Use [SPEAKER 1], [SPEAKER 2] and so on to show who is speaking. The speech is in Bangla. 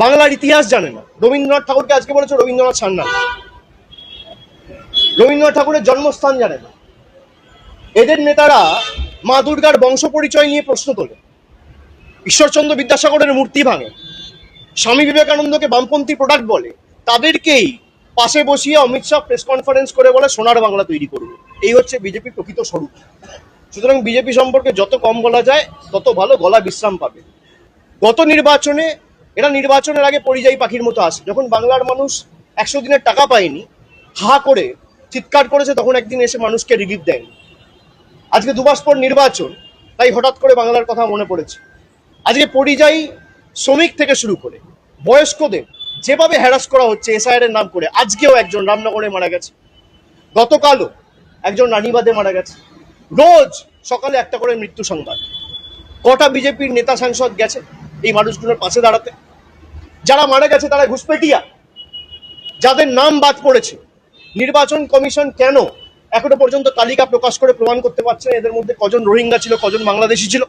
[SPEAKER 1] বাংলার ইতিহাস জানে না। রবীন্দ্রনাথ ঠাকুরকে আজকে বলেছে রবীন্দ্রনাথ সান্যাল, রবীন্দ্রনাথ ঠাকুরের জন্মস্থান জানে না। এদের নেতারা মা দুর্গার বংশ পরিচয় নিয়ে প্রশ্ন তোলে, ঈশ্বরচন্দ্র বিদ্যাসাগরের মূর্তি ভাঙে, স্বামী বিবেকানন্দকে বামপন্থী প্রোডাক্ট বলে, তাদেরকেই পাশে বসিয়ে অমিত শাহ প্রেস কনফারেন্স করে বলে সোনার বাংলা তৈরি করবে। এই হচ্ছে বিজেপি প্রকৃত স্বরূপ। সুতরাং বিজেপি সম্পর্কে যত কম বলা যায় তত ভালো, গলা বিশ্রাম পাবে। গত নির্বাচনে এরা নির্বাচনের আগে পরিযায়ী পাখির মতো আসে। যখন বাংলার মানুষ 100 দিনের টাকা পায়নি, হা করে চিৎকার করেছে, তখন একদিন এসে মানুষকে রিলিফ দেয়নি। আজকে 2 মাস পর নির্বাচন, তাই হঠাৎ করে বাংলার কথা মনে পড়েছে। আজকে পরিযায়ী শ্রমিক থেকে শুরু করে বয়স্কদের যেভাবে হ্যারাস করা হচ্ছে এসআইআর এর নাম করে, আজকেও একজন রামনগরে মারা গেছে, গতকালও একজন রানীবাদে মারা গেছে, রোজ সকালে একটা করে মৃত্যু সংবাদ। কটা বিজেপির নেতা সাংসদ গেছে এই মানুষগুলোর পাশে দাঁড়াতে? যারা মারা গেছে তারা ঘুষপেটিয়া, যাদের নাম বাদ পড়েছে। নির্বাচন কমিশন কেন এখনো পর্যন্ত তালিকা প্রকাশ করে প্রমাণ করতে পারছে না এদের মধ্যে কজন রোহিঙ্গা ছিল, কজন বাংলাদেশি ছিল?